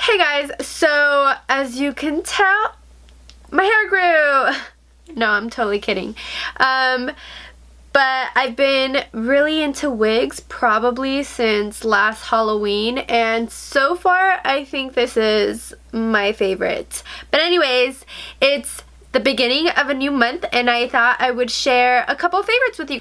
Hey guys, so as you can tell, my hair grew. No, I'm totally kidding. But I've been really into wigs probably since last Halloween, and so far I think this is my favorite. But anyways, it's the beginning of a new month and I thought I would share a couple favorites with you.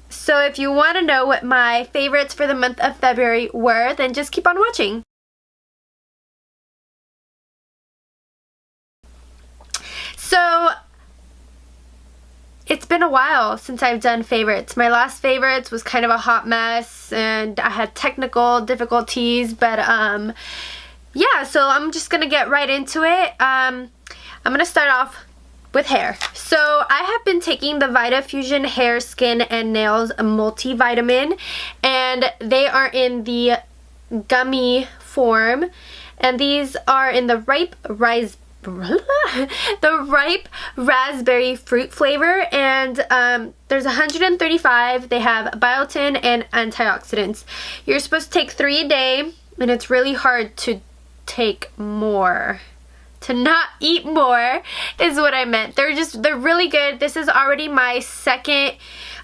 So if you want to know what my favorites for the month of February were, then just keep on watching. So it's been a while since I've done favorites. My last favorites was kind of a hot mess and I had technical difficulties, but yeah, so I'm just gonna get right into it. I'm gonna start off with hair. So I have been taking the Vitafusion Hair, Skin, and Nails multivitamin, and they are in the gummy form, and these are in the ripe raspberry fruit flavor, and there's 135. They have biotin and antioxidants. You're supposed to take 3 a day, and it's really hard to take more. To not eat more is what I meant. They're really good. This is already my second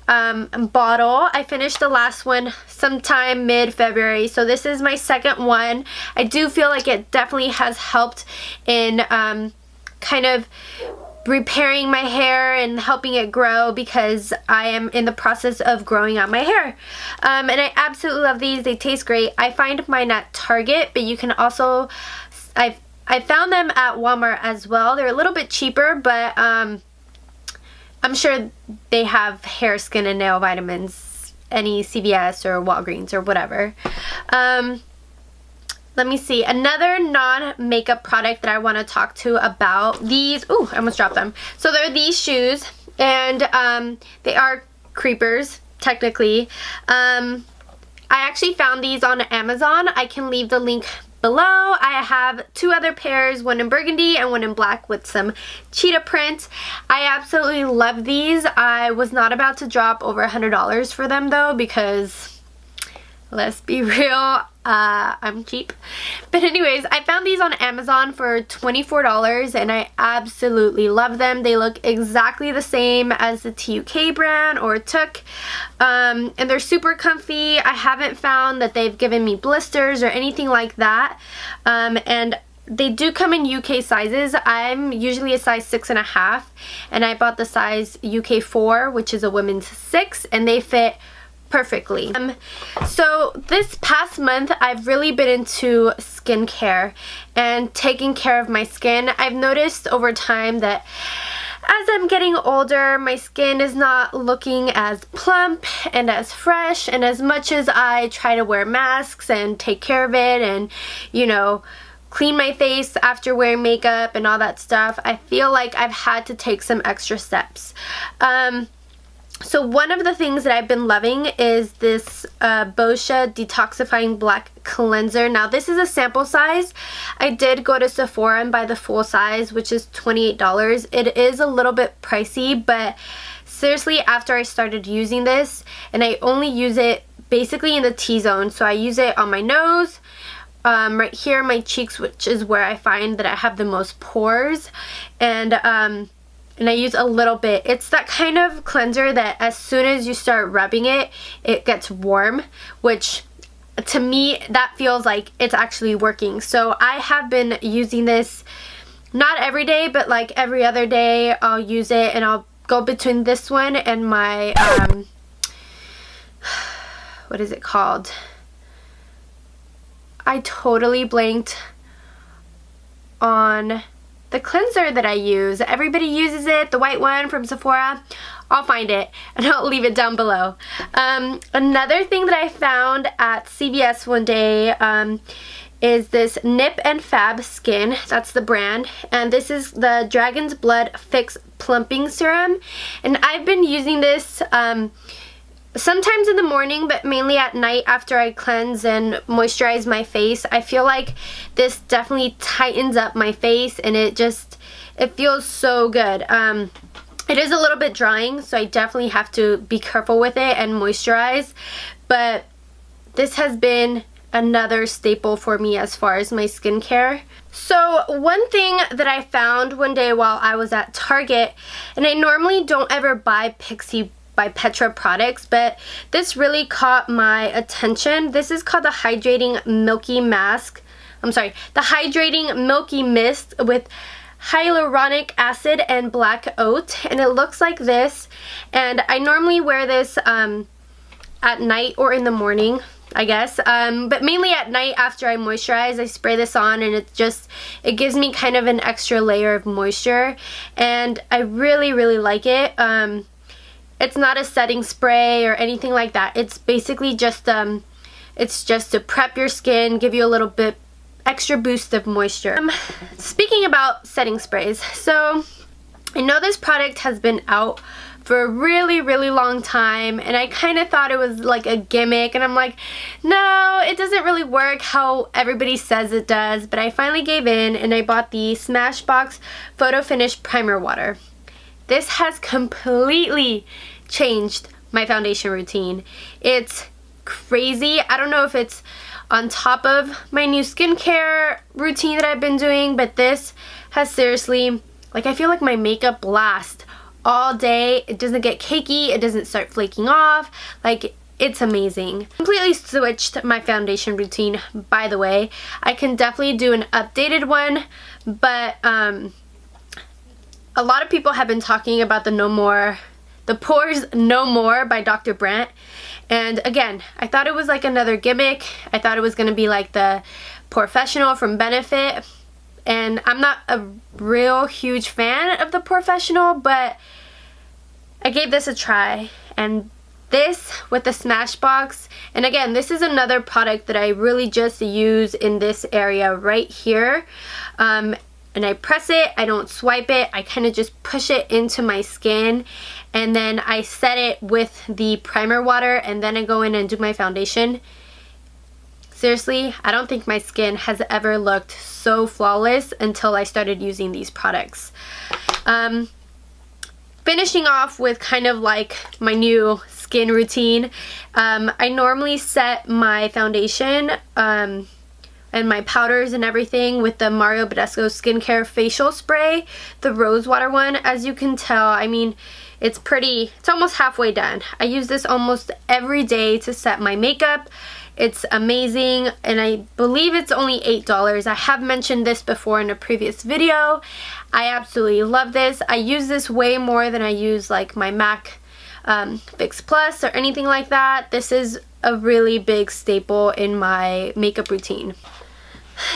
bottle. I finished the last one sometime mid-February, so this is my second one. I do feel like it definitely has helped in kind of repairing my hair and helping it grow, because I am in the process of growing out my hair. And I absolutely love these. They taste great. I find mine at Target, but you can also, I found them at Walmart as well. They're a little bit cheaper, but I'm sure they have hair, skin, and nail vitamins, any CVS or Walgreens or whatever. Let me see. Another non-makeup product that I want to talk to about, these, ooh, I almost dropped them. So they're these shoes, and they are creepers, technically. I actually found these on Amazon. I can leave the link below. I have 2 other pairs, one in burgundy and one in black with some cheetah print. I absolutely love these. I was not about to drop over $100 for them though, because let's be real, I'm cheap. But anyways, I found these on Amazon for $24 and I absolutely love them. They look exactly the same as the TUK brand or Took, and they're super comfy. I haven't found that they've given me blisters or anything like that, and they do come in UK sizes. I'm usually a size 6.5, and I bought the size UK 4, which is a women's 6, and they fit perfectly. So this past month I've really been into skincare and taking care of my skin. I've noticed over time that as I'm getting older, my skin is not looking as plump and as fresh, and as much as I try to wear masks and take care of it and, you know, clean my face after wearing makeup and all that stuff, I feel like I've had to take some extra steps. So one of the things that I've been loving is this Boscia Detoxifying Black Cleanser. Now this is a sample size. I did go to Sephora and buy the full size, which is $28. It is a little bit pricey, but seriously, after I started using this, and I only use it basically in the T-zone, so I use it on my nose, right here in my cheeks, which is where I find that I have the most pores, and I use a little bit. It's that kind of cleanser that as soon as you start rubbing it, it gets warm, which to me, that feels like it's actually working. So I have been using this not every day, but like every other day I'll use it, and I'll go between this one and my, what is it called? I totally blanked on the cleanser that I use. Everybody uses it, the white one from Sephora. I'll find it and I'll leave it down below. Another thing that I found at CVS one day is this Nip and Fab Skin. That's the brand, and this is the Dragon's Blood Fix Plumping Serum, and I've been using this sometimes in the morning, but mainly at night after I cleanse and moisturize my face. I feel like this definitely tightens up my face, and it feels so good. It is a little bit drying, so I definitely have to be careful with it and moisturize, but this has been another staple for me as far as my skincare. So one thing that I found one day while I was at Target, and I normally don't ever buy Pixi by Petra products, but this really caught my attention. This is called the Hydrating Milky Mask. I'm sorry, the Hydrating Milky Mist with hyaluronic acid and black oat, and it looks like this. And I normally wear this at night or in the morning, I guess, but mainly at night after I moisturize. I spray this on, and it gives me kind of an extra layer of moisture, and I really like it. It's not a setting spray or anything like that. It's basically just it's just to prep your skin, give you a little bit extra boost of moisture. Speaking about setting sprays, so I know this product has been out for a really long time, and I kind of thought it was like a gimmick, and I'm like, no, it doesn't really work how everybody says it does. But I finally gave in, and I bought the Smashbox Photo Finish Primer Water. This has completely changed my foundation routine. It's crazy. I don't know if it's on top of my new skincare routine that I've been doing, but this has seriously, like, I feel like my makeup lasts all day. It doesn't get cakey. It doesn't start flaking off. Like, it's amazing. Completely switched my foundation routine, by the way. I can definitely do an updated one, but a lot of people have been talking about the Pores No More by Dr. Brandt. And again, I thought it was like another gimmick. I thought it was going to be like the Professional from Benefit. And I'm not a real huge fan of the Professional, but I gave this a try. And this with the Smashbox, and again, this is another product that I really just use in this area right here. And I press it, I don't swipe it, I kind of just push it into my skin, and then I set it with the primer water, and then I go in and do my foundation. Seriously, I don't think my skin has ever looked so flawless until I started using these products. Finishing off with kind of like my new skin routine, I normally set my foundation and my powders and everything with the Badescu Skincare Facial Spray, the rose water one. As you can tell, I mean, it's almost halfway done. I use this almost every day to set my makeup. It's amazing, and I believe it's only $8. I have mentioned this before in a previous video. I absolutely love this. I use this way more than I use like my MAC Fix Plus or anything like that. This is a really big staple in my makeup routine.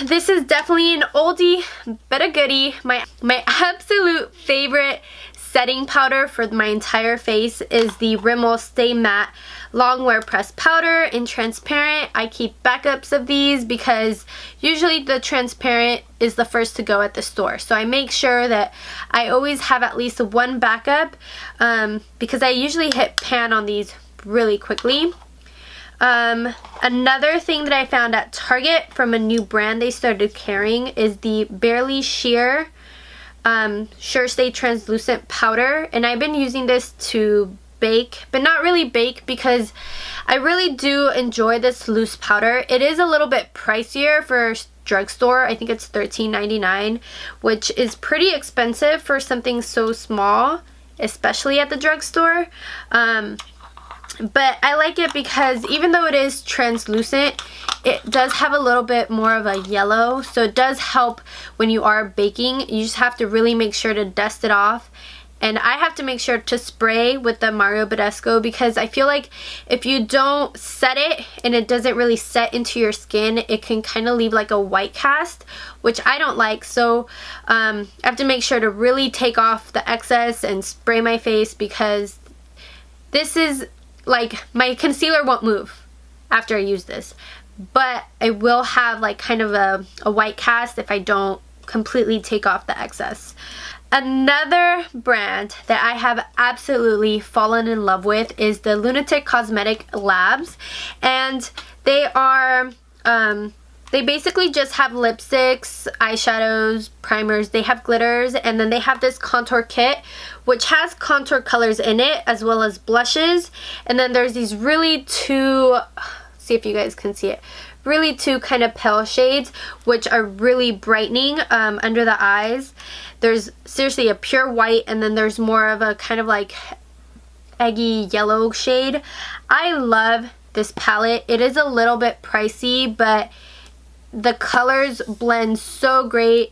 This is definitely an oldie but a goodie. My absolute favorite setting powder for my entire face is the Rommel Stay Matte Long Wear Pressed Powder in transparent. I keep backups of these because usually the transparent is the first to go at the store. So I make sure that I always have at least one backup because I usually hit pan on these really quickly. Another thing that I found at Target from a new brand they started carrying is the Barely Sheer Surestay Translucent Powder, and I've been using this to bake, but not really bake because I really do enjoy this loose powder. It is a little bit pricier for drugstore. I think it's $13.99, which is pretty expensive for something so small, especially at the drugstore. But I like it because even though it is translucent, it does have a little bit more of a yellow, so it does help when you are baking. You just have to really make sure to dust it off. And I have to make sure to spray with the Badescu because I feel like if you don't set it and it doesn't really set into your skin, it can kind of leave like a white cast, which I don't like. So I have to make sure to really take off the excess and spray my face because this is like, my concealer won't move after I use this, but I will have like kind of a white cast if I don't completely take off the excess. Another brand that I have absolutely fallen in love with is the Lunatics Cosmetic Labs, and they are they basically just have lipsticks, eyeshadows, primers, they have glitters, and then they have this contour kit which has contour colors in it as well as blushes. And then there's these really see if you guys can see it, really two kind of pale shades, which are really brightening under the eyes. There's seriously a pure white, and then there's more of a kind of like eggy yellow shade. I love this palette. It is a little bit pricey, but the colors blend so great,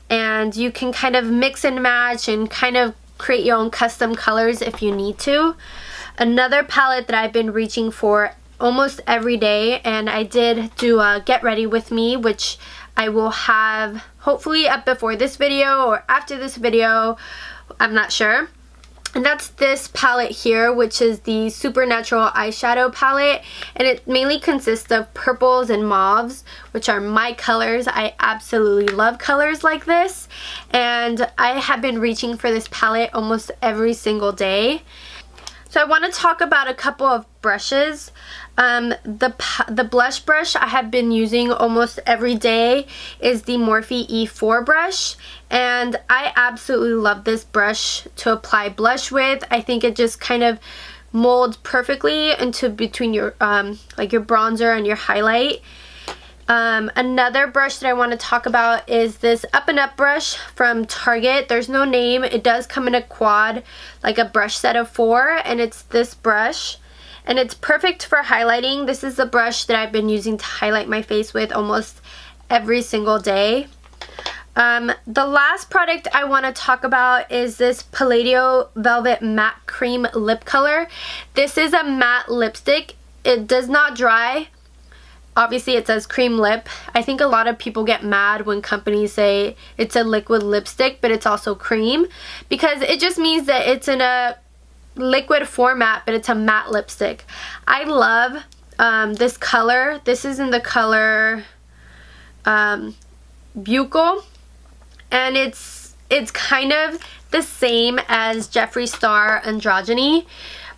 and you can kind of mix and match and kind of create your own custom colors if you need to. Another palette that I've been reaching for almost every day, and I did do a get ready with me, which I will have hopefully up before this video or after this video, I'm not sure. And that's this palette here, which is the Supernatural eyeshadow palette, and it mainly consists of purples and mauves, which are my colors. I absolutely love colors like this, and I have been reaching for this palette almost every single day. So I want to talk about a couple of brushes. The blush brush I have been using almost every day is the Morphe E4 brush, and I absolutely love this brush to apply blush with. I think it just kind of molds perfectly into between your like your bronzer and your highlight. Another brush that I want to talk about is this Up and Up brush from Target. There's no name. It does come in a quad, like a brush set of 4, and it's this brush. And it's perfect for highlighting. This is the brush that I've been using to highlight my face with almost every single day. The last product I want to talk about is this Palladio Velvet Matte Cream Lip Color. This is a matte lipstick. It does not dry. Obviously it says cream lip. I think a lot of people get mad when companies say it's a liquid lipstick, but it's also cream, because it just means that it's in a liquid format, but it's a matte lipstick. I love this color. This is in the color Boucle, and it's kind of the same as Jeffree Star Androgyny,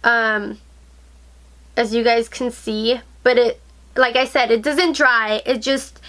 as you guys can see, but it, like I said, it doesn't dry. It just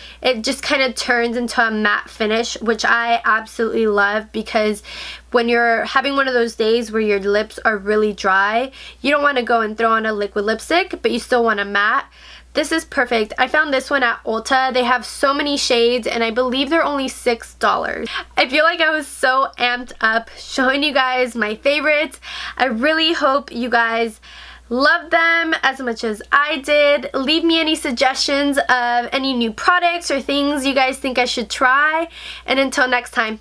kind of turns into a matte finish, which I absolutely love, because when you're having one of those days where your lips are really dry, you don't want to go and throw on a liquid lipstick, but you still want a matte. This is perfect. I found this one at Ulta. They have so many shades, and I believe they're only $6. I feel like I was so amped up showing you guys my favorites. I really hope you guys love them as much as I did. Leave me any suggestions of any new products or things you guys think I should try. And until next time,